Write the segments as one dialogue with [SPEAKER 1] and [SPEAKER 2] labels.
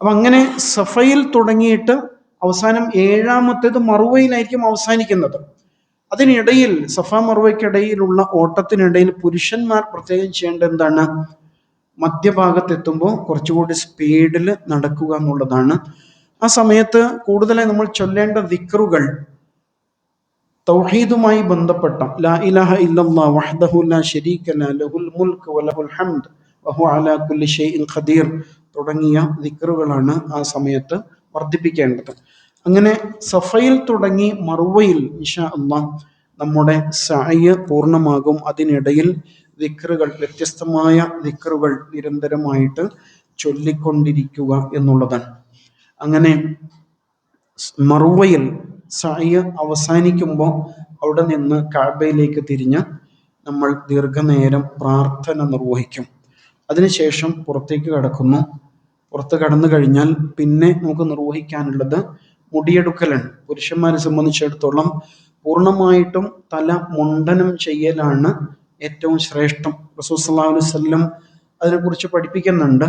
[SPEAKER 1] അപ്പം അങ്ങനെ സഫയിൽ തുടങ്ങിയിട്ട് അവസാനം ഏഴാമത്തേത് മറുവയിലായിരിക്കും അവസാനിക്കുന്നത്. അതിനിടയിൽ സഫ മറുവയ്ക്കിടയിലുള്ള ഓട്ടത്തിനിടയിൽ പുരുഷന്മാർ പ്രത്യേകം ചെയ്യേണ്ടത് എന്താണ്? മധ്യഭാഗത്തെത്തുമ്പോൾ കുറച്ചുകൂടി സ്പീഡിൽ നടക്കുക എന്നുള്ളതാണ്. ആ സമയത്ത് കൂടുതലായി നമ്മൾ ചൊല്ലേണ്ട ദിക്റുകൾ തൗഹീദുമായി ബന്ധപ്പെട്ട ലാ ഇലാഹ ഇല്ലല്ലാഹ് വഹ്ദഹു ലാ ശരീക ലഹു ലഹുൽ മുൽക്ക് വലഹുൽ ഹംദ് വഹുവ അലാ കുല്ലി ഷൈഇൻ ഖദീർ തുടങ്ങിയ ദിക്റുകളാണ് ആ സമയത്ത് വർദ്ധിപ്പിക്കേണ്ടത്. അങ്ങനെ സഫയിൽ തുടങ്ങി മറുവയിൽ ഇൻഷാ അല്ലാഹ് നമ്മുടെ സഅയ് പൂർണ്ണമാകും. അതിനിടയിൽ ദിക്റുകൾ, വ്യത്യസ്തമായ ദിക്റുകൾ നിരന്തരമായിട്ട് ചൊല്ലിക്കൊണ്ടിരിക്കുക എന്നുള്ളതാണ്. അങ്ങനെ മറുവയിൽ സഅയ് അവസാനിക്കുമ്പോൾ അവിടെ നിന്ന് കഅബയിലേക്ക് തിരിഞ്ഞ് നമ്മൾ ദീർഘനേരം പ്രാർത്ഥന നിർവഹിക്കും. അതിനുശേഷം പുറത്തേക്ക് കടക്കുന്നു. പുറത്ത് കടന്നു കഴിഞ്ഞാൽ പിന്നെ നമുക്ക് നിർവഹിക്കാനുള്ളത് മുടിയെടുക്കലാണ്. പുരുഷന്മാരെ സംബന്ധിച്ചിടത്തോളം പൂർണ്ണമായിട്ടും തല മുണ്ടനം ചെയ്യലാണ് ഏറ്റവും ശ്രേഷ്ഠം. റസൂൽ സല്ലല്ലാഹു അലൈഹി വസല്ലം അതിനെക്കുറിച്ച് പഠിപ്പിക്കുന്നുണ്ട്.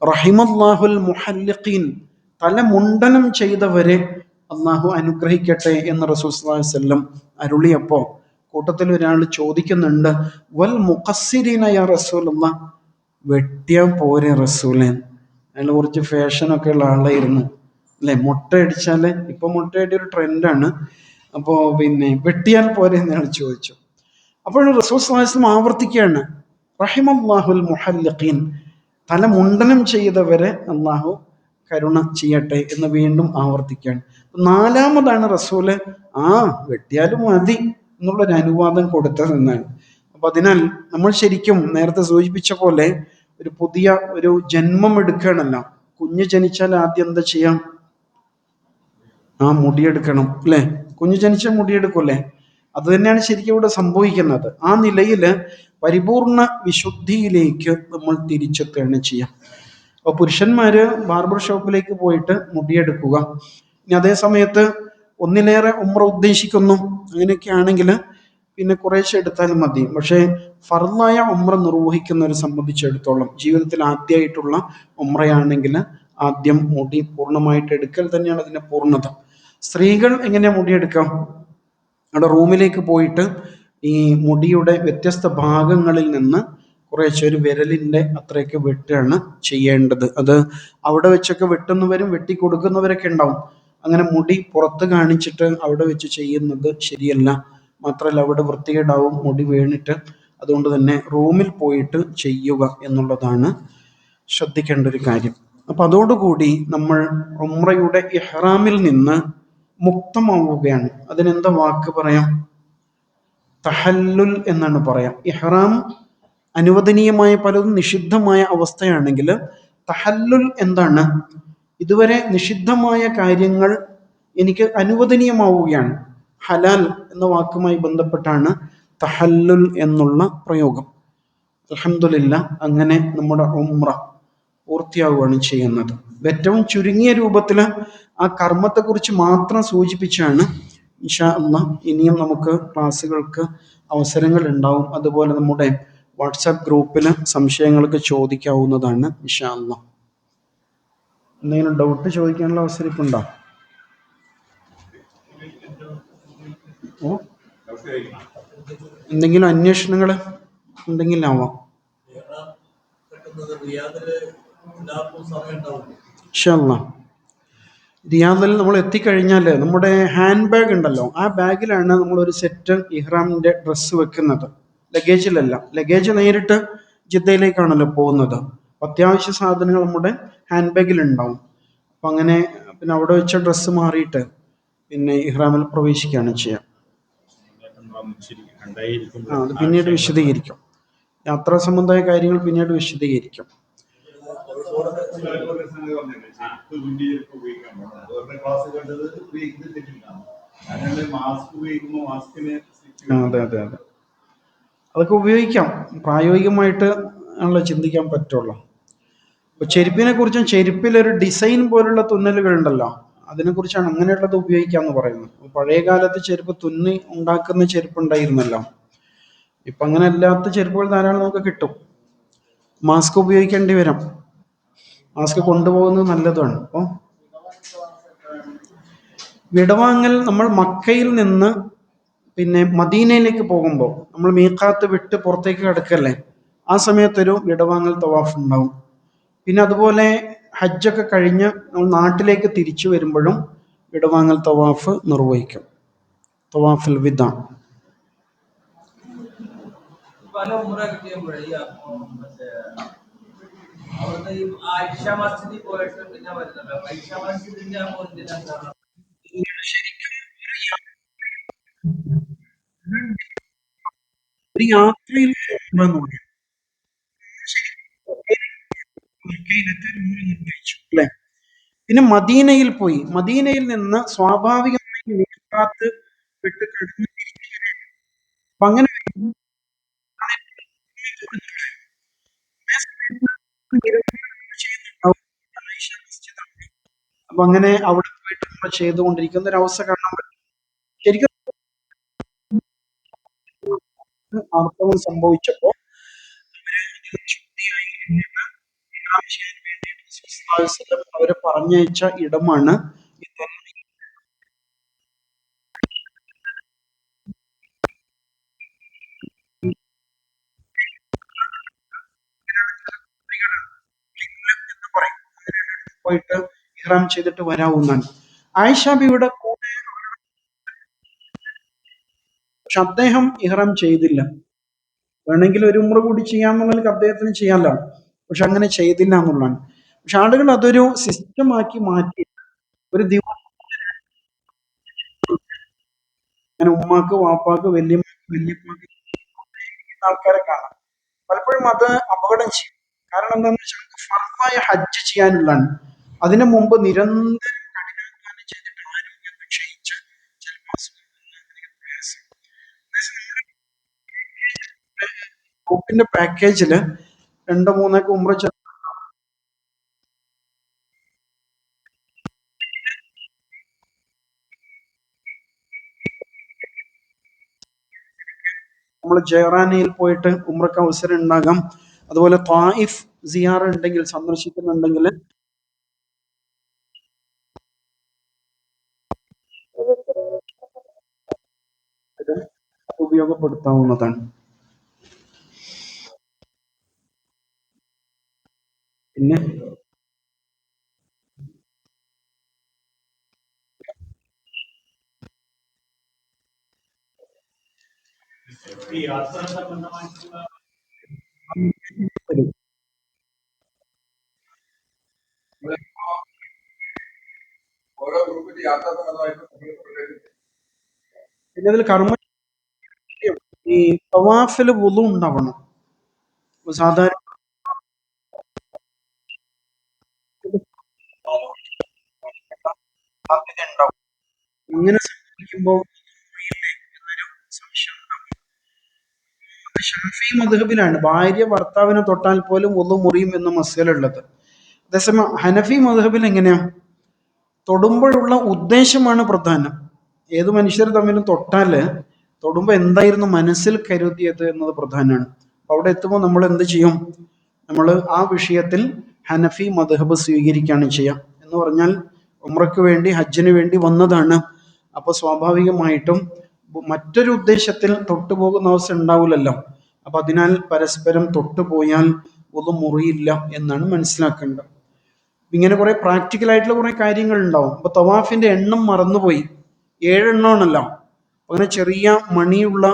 [SPEAKER 1] റഹിമല്ലാഹുൽ മുഹല്ലിഖീൻ, തല മുണ്ടനം ചെയ്തവരെ അള്ളാഹു അനുഗ്രഹിക്കട്ടെ എന്ന് റസൂൽ സല്ലല്ലാഹു അലൈഹി വസല്ലം അരുളിയപ്പോൾ കൂട്ടത്തിൽ ഒരാൾ ചോദിക്കുന്നുണ്ട്, വൽ മുഖസ്സിരീന യാ റസൂലല്ലാഹ്, വെട്ടിയാൽ പോരെ റസൂലേ? അയാൾ കുറച്ച് ഫാഷനൊക്കെ ഉള്ള ആളായിരുന്നു അല്ലെ. മുട്ടയടിച്ചാൽ ഇപ്പൊ മുട്ടയടി ഒരു ട്രെൻഡാണ്. അപ്പോൾ പിന്നെ വെട്ടിയാൽ പോരെ എന്ന് അയാൾ ചോദിച്ചു. അപ്പോൾ റസൂൽ സല്ലല്ലാഹു അലൈഹി വസല്ലം ആവർത്തിക്കുകയാണ്, റഹിമല്ലാഹുൽ മുഹല്ലിഖീൻ, തല മുണ്ടനം ചെയ്തവരെ അള്ളാഹു കരുണ ചെയ്യട്ടെ എന്ന് വീണ്ടും ആവർത്തിക്കുകയാണ്. നാലാമതാണ് റസൂല് വെട്ടിയാലും മതി എന്നുള്ളൊരു അനുവാദം കൊടുത്തതെന്നാണ്. അപ്പൊ അതിനാൽ നമ്മൾ ശരിക്കും നേരത്തെ സൂചിപ്പിച്ച പോലെ ഒരു പുതിയ ഒരു ജന്മം എടുക്കണമല്ലോ. കുഞ്ഞ് ജനിച്ചാൽ ആദ്യം എന്താ ചെയ്യാം? മുടിയെടുക്കണം അല്ലെ? കുഞ്ഞ് ജനിച്ചാൽ മുടിയെടുക്കൂല്ലേ? അത് തന്നെയാണ് ശരിക്കും ഇവിടെ സംഭവിക്കുന്നത്. ആ നിലയിൽ പരിപൂർണ വിശുദ്ധിയിലേക്ക് നമ്മൾ തിരിച്ചെത്തുകയാണ് ചെയ്യാം. അപ്പോൾ പുരുഷന്മാര് ബാർബർ ഷോപ്പിലേക്ക് പോയിട്ട് മുടിയെടുക്കുക. ഇനി അതേ സമയത്ത് ഒന്നിലേറെ ഉംറ ഉദ്ദേശിക്കുന്നു, അങ്ങനെയൊക്കെ ആണെങ്കിൽ പിന്നെ കുറേശ്ശെ എടുത്താലും മതി. പക്ഷേ ഫർളായ ഉംറ നിർവഹിക്കുന്നവരെ സംബന്ധിച്ചിടത്തോളം ജീവിതത്തിൽ ആദ്യമായിട്ടുള്ള ഉംറയാണെങ്കിൽ ആദ്യം മുടി പൂർണ്ണമായിട്ട് എടുക്കൽ തന്നെയാണ് അതിൻ്റെ പൂർണ്ണത. സ്ത്രീകൾ എങ്ങനെയാണ് മുടിയെടുക്കാം? അവിടെ റൂമിലേക്ക് പോയിട്ട് ഈ മുടിയുടെ വ്യത്യസ്ത ഭാഗങ്ങളിൽ നിന്ന് കുറേശ്ശെ ഒരു വിരലിൻ്റെ അത്രയൊക്കെ വെട്ടുകയാണ് ചെയ്യേണ്ടത്. അത് അവിടെ വെച്ചൊക്കെ വെട്ടുന്നവരും വെട്ടിക്കൊടുക്കുന്നവരൊക്കെ ഉണ്ടാവും. അങ്ങനെ മുടി പുറത്ത് കാണിച്ചിട്ട് അവിടെ വെച്ച് ചെയ്യുന്നത് ശരിയല്ല. മാത്രമല്ല അവിടെ വൃത്തികേടാവും, മുടി വീണിട്ട്. അതുകൊണ്ട് തന്നെ റൂമിൽ പോയിട്ട് ചെയ്യുക എന്നുള്ളതാണ് ശ്രദ്ധിക്കേണ്ട ഒരു കാര്യം. അപ്പം അതോടുകൂടി നമ്മൾ ഉംറയുടെ ഇഹ്റാമിൽ നിന്ന് മുക്തമാവുകയാണ്. അതിനെന്താ വാക്ക് പറയാം? തഹല്ലുൽ എന്നാണ് പറയാം. ഇഹ്റാം അനുവദനീയമായ പലതും നിഷിദ്ധമായ അവസ്ഥയാണെങ്കിൽ തഹല്ലുൽ എന്താണ്? ഇതുവരെ നിഷിദ്ധമായ കാര്യങ്ങൾ എനിക്ക് അനുവദനീയമാവുകയാണ്. ഹലാൽ എന്ന വാക്കുമായി ബന്ധപ്പെട്ടാണ് തഹല്ലുൽ എന്നുള്ള പ്രയോഗം. അൽഹംദുലില്ലാ, അങ്ങനെ നമ്മുടെ ഉംറ പൂർത്തിയാവുകയാണ് ചെയ്യുന്നത്. ഏറ്റവും ചുരുങ്ങിയ രൂപത്തിൽ ആ കർമ്മത്തെക്കുറിച്ച് മാത്രം സൂചിപ്പിച്ചാണ് ഇൻഷാ അല്ലാഹ് ഇനിയും നമുക്ക് ക്ലാസ്സുകൾക്ക് അവസരങ്ങൾ ഉണ്ടാവും. അതുപോലെ നമ്മുടെ വാട്സാപ്പ് ഗ്രൂപ്പിൽ സംശയങ്ങൾക്ക് ചോദിക്കാവുന്നതാണ് ഇൻഷാ അല്ലാഹ്. എന്തെങ്കിലും ഡൗട്ട് ചോദിക്കാനുള്ള അവസരം ഇപ്പം ഉണ്ടോ? എന്തെങ്കിലും അന്വേഷണങ്ങൾ എന്തെങ്കിലും ആവാം. ഇൻഷാ അല്ലാഹ് റിയാദിൽ നമ്മൾ എത്തിക്കഴിഞ്ഞാൽ നമ്മുടെ ഹാൻഡ് ബാഗ് ഉണ്ടല്ലോ, ആ ബാഗിലാണ് നമ്മളൊരു സെറ്റ് ഇഹ്റാമിൻ്റെ ഡ്രസ്സ് വെക്കുന്നത്. ലഗേജിലല്ല. ലഗേജ് നേരിട്ട് ജിദ്ദയിലേക്കാണല്ലോ പോകുന്നത്. അത്യാവശ്യ സാധനങ്ങൾ നമ്മുടെ ഹാൻഡ് ബാഗിൽ ഉണ്ടാവും. അപ്പം അങ്ങനെ പിന്നെ അവിടെ വെച്ച ഡ്രസ്സ് മാറിയിട്ട് പിന്നെ ഇഹ്റാമിൽ പ്രവേശിക്കുകയാണ് ചെയ്യുക. അത് പിന്നീട് വിശദീകരിക്കും. യാത്രാ സംബന്ധമായ കാര്യങ്ങൾ പിന്നീട് വിശദീകരിക്കും. അതെ അതെ അതെ, അതൊക്കെ ഉപയോഗിക്കാം. പ്രായോഗികമായിട്ട് ആണല്ലോ ചിന്തിക്കാൻ പറ്റുള്ളൂ. ഇപ്പൊ ചെരുപ്പിനെ കുറിച്ചും ചെരുപ്പിലൊരു ഡിസൈൻ പോലുള്ള തുന്നലുകൾ ഉണ്ടല്ലോ, അതിനെക്കുറിച്ചാണ് അങ്ങനെയുള്ളത് ഉപയോഗിക്കാന്ന് പറയുന്നത്. പഴയ കാലത്ത് ചെരുപ്പ് തുന്നി ഉണ്ടാക്കുന്ന ചെരുപ്പ് ഉണ്ടായിരുന്നല്ലോ. ഇപ്പൊ അങ്ങനെ അല്ലാത്ത ചെരുപ്പുകൾ ധാരാളം നമുക്ക് കിട്ടും. മാസ്ക് ഉപയോഗിക്കേണ്ടി വരും. മാസ്ക് കൊണ്ടുപോകുന്നത് നല്ലതാണ്. അപ്പോൾ വിടവാങ്ങൽ നമ്മൾ മക്കയിൽ നിന്ന് പിന്നെ മദീനയിലേക്ക് പോകുമ്പോൾ നമ്മൾ മീഖാത്ത് വിട്ട് പുറത്തേക്ക് കിടക്കല്ലേ, ആ സമയത്തൊരു വിടവാങ്ങൽ തവാഫ് ഉണ്ടാവും. പിന്നെ അതുപോലെ ഹജ്ജൊക്കെ കഴിഞ്ഞ് നമ്മൾ നാട്ടിലേക്ക് തിരിച്ചു വരുമ്പോഴും വിടവാങ്ങൽ തവാഫ് നിർവഹിക്കും, തവാഫുൽ വിദ. ഒരു യാത്രയിൽ അല്ലേ. പിന്നെ മദീനയിൽ പോയി, മദീനയിൽ നിന്ന് സ്വാഭാവികമായി മീഖാത്ത് വിട്ട് കിടന്ന് അപ്പൊ അങ്ങനെ അപ്പൊ അങ്ങനെ അവിടെ പോയിട്ട് നമ്മൾ ചെയ്തുകൊണ്ടിരിക്കുന്ന ഒരു അവസ്ഥ കാണാൻ പറ്റും. ശരിക്കും ആർത്തവം സംഭവിച്ചപ്പോ അവരെ പറഞ്ഞയച്ച ഇടമാണ് ഇത്. എന്ന് പറയും. പോയിട്ട് ഇഹ്റാം ചെയ്തിട്ട് വരാവുന്നതാണ്. ആയിഷ ബിയുടെ കൂടെ, പക്ഷെ അദ്ദേഹം ഇഹ്റാം ചെയ്തില്ല. വേണമെങ്കിൽ ഒരു ഉംറ കൂടി ചെയ്യാമെന്നുള്ളതിൽ അദ്ദേഹത്തിന് ചെയ്യാമല്ലോ, പക്ഷെ അങ്ങനെ ചെയ്തില്ല എന്നുള്ളതാണ്. പക്ഷെ ആളുകൾ അതൊരു സിസ്റ്റമാക്കി മാറ്റി. ഒരു ദിവസം അങ്ങനെ ഉമ്മാക്ക് വാപ്പാക്ക് വല്യപ്പാക്ക് ആൾക്കാരെ കാണാം. പലപ്പോഴും അത് അപകടം ചെയ്യും. കാരണം എന്താണെന്ന് വെച്ചാൽ നമുക്ക് ഫർദായ ഹജ്ജ് ചെയ്യാനുള്ളതാണ്. അതിനു മുമ്പ് നിരന്തരം കഠിനാധ്വാനം ചെയ്തിട്ട് ആരോഗ്യമൊക്കെ ക്ഷയിച്ച് ചിലപ്പോൾ ഗ്രൂപ്പിന്റെ പാക്കേജില് രണ്ടോ മൂന്നൊക്കെ ഉംറ നമ്മൾ ജയറാനയിൽ പോയിട്ട് ഉംറക്ക് അവസരം ഉണ്ടാകാം. അതുപോലെ ത്വായിഫ് സിയാറ ഉണ്ടെങ്കിൽ, സന്ദർശിക്കുന്നുണ്ടെങ്കിൽ ഇത് ഉപയോഗപ്പെടുത്താവുന്നതാണ്. പിന്നെ പിന്നെ അതിൽ കർമ്മ ഈ തവാഫിൽ വുളു ഉണ്ടാവണം. സാധാരണ സാധ്യത ഉണ്ടാവും. ഇങ്ങനെ സംഭവിക്കുമ്പോൾ എന്നൊരു സംശയം ഉണ്ടാവും. അത് ഷാഫി മദ്ഹബിലാണ് ഭാര്യ ഭർത്താവിനെ തൊട്ടാൽ പോലും വുളു മുറിയും എന്ന മസലുള്ളത്. അതേസമയം ഹനഫി മദ്ഹബിൽ എങ്ങനെയാ, തൊടുമ്പോഴുള്ള ഉദ്ദേശമാണ് പ്രധാനം. ഏത് മനുഷ്യർ തമ്മിലും തൊടുമ്പോൾ എന്തായിരുന്നു മനസ്സിൽ കരുതിയത് എന്നത് പ്രധാനമാണ്. അവിടെ എത്തുമ്പോൾ നമ്മൾ എന്ത് ചെയ്യും, നമ്മൾ ആ വിഷയത്തിൽ ഹനഫി മദ്ഹബ് സ്വീകരിക്കുകയാണ് ചെയ്യുക. എന്ന് പറഞ്ഞാൽ ഉംറയ്ക്ക് വേണ്ടി ഹജ്ജിന് വേണ്ടി വന്നതാണ്. അപ്പോൾ സ്വാഭാവികമായിട്ടും മറ്റൊരു ഉദ്ദേശത്തിൽ തൊട്ടുപോകുന്ന അവസ്ഥ ഉണ്ടാവില്ലല്ലോ. അപ്പൊ അതിനാൽ പരസ്പരം തൊട്ടുപോയാൽ ഒന്നും മുറിയില്ല എന്നാണ് മനസ്സിലാക്കേണ്ടത്. ഇങ്ങനെ കുറെ പ്രാക്ടിക്കൽ ആയിട്ടുള്ള കുറെ കാര്യങ്ങൾ ഉണ്ടാവും. അപ്പൊ തവാഫിന്റെ എണ്ണം മറന്നുപോയി, 7 എണ്ണമാണല്ലോ. അങ്ങനെ ചെറിയ മണിയുള്ള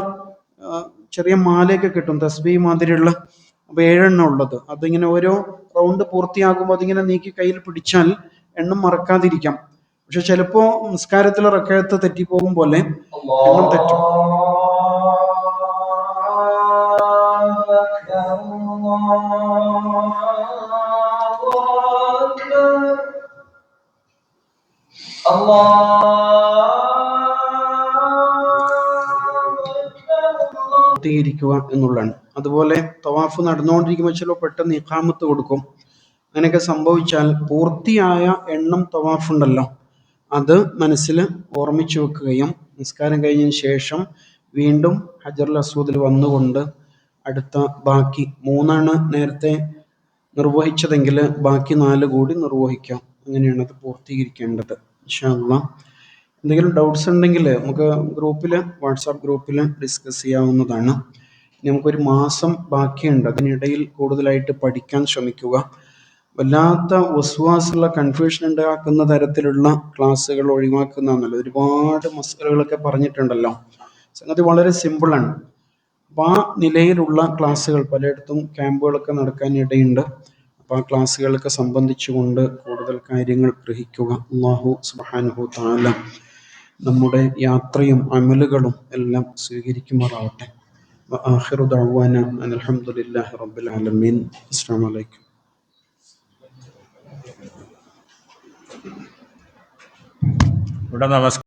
[SPEAKER 1] ചെറിയ മാലയൊക്കെ കിട്ടും, തസ്ബീ മാതിരിയുള്ള. അപ്പൊ 7 എണ്ണം ഉള്ളത്, അതിങ്ങനെ ഓരോ റൗണ്ട് പൂർത്തിയാകുമ്പോൾ അതിങ്ങനെ നീക്കി കയ്യിൽ പിടിച്ചാൽ എണ്ണം മറക്കാതിരിക്കാം. പക്ഷെ ചിലപ്പോ നിസ്കാരത്തിലെ റക്കഅത്ത് തെറ്റിപ്പോകും പോലെ എണ്ണം തെറ്റും. പൂർത്തീകരിക്കുക എന്നുള്ളതാണ്. അതുപോലെ തവാഫ് നടന്നുകൊണ്ടിരിക്കുമ്പോൾ ചിലപ്പോൾ പെട്ടെന്ന് ഇഖാമത്ത് കൊടുക്കും. അങ്ങനെയൊക്കെ സംഭവിച്ചാൽ പൂർത്തിയായ എണ്ണം തവാഫ് ഉണ്ടല്ലോ, അത് മനസ്സിൽ ഓർമ്മിച്ചു വെക്കുകയും നിസ്കാരം കഴിഞ്ഞതിന് ശേഷം വീണ്ടും ഹജറുൽ അസ്വദിൽ വന്നുകൊണ്ട് അടുത്ത ബാക്കി 3 നേരത്തെ നിർവഹിച്ചതെങ്കിൽ ബാക്കി 4 കൂടി നിർവഹിക്കാം. അങ്ങനെയാണ് അത് പൂർത്തീകരിക്കേണ്ടത്. ഇൻഷാ അല്ലാഹ് എന്തെങ്കിലും ഡൗട്ട്സ് ഉണ്ടെങ്കിൽ നമുക്ക് വാട്സാപ്പ് ഗ്രൂപ്പിൽ ഡിസ്കസ് ചെയ്യാവുന്നതാണ്. നമുക്കൊരു മാസം ബാക്കിയുണ്ട്. അതിനിടയിൽ കൂടുതലായിട്ട് പഠിക്കാൻ ശ്രമിക്കുക. വല്ലാത്ത വസ്വാസുള്ള കൺഫ്യൂഷൻ ഉണ്ടാക്കുന്ന തരത്തിലുള്ള ക്ലാസ്സുകൾ ഒഴിവാക്കുന്നതാണ് നല്ലത്. ഒരുപാട് മസലകളൊക്കെ പറഞ്ഞിട്ടുണ്ടല്ലോ. സംഗതി വളരെ സിമ്പിളാണ്. അപ്പോൾ ആ നിലയിലുള്ള ക്ലാസ്സുകൾ പലയിടത്തും ക്യാമ്പുകളൊക്കെ നടക്കാൻ ഇടയുണ്ട്. അപ്പോൾ ആ ക്ലാസ്സുകളൊക്കെ സംബന്ധിച്ചുകൊണ്ട് കൂടുതൽ കാര്യങ്ങൾ ഗ്രഹിക്കുക. അല്ലാഹു സുബ്ഹാനഹു തആല നമ്മുടെ യാത്രയും അമലുകളും എല്ലാം സ്വീകരിക്കുമാറാവട്ടെ. വആഖിറു ദഅ്വാന അനിൽ ഹംദുലില്ലാഹി റബ്ബിൽ ആലമീൻ. അസ്സലാമു അലൈക്കും.
[SPEAKER 2] ഇവിടെ നമസ്കാരം.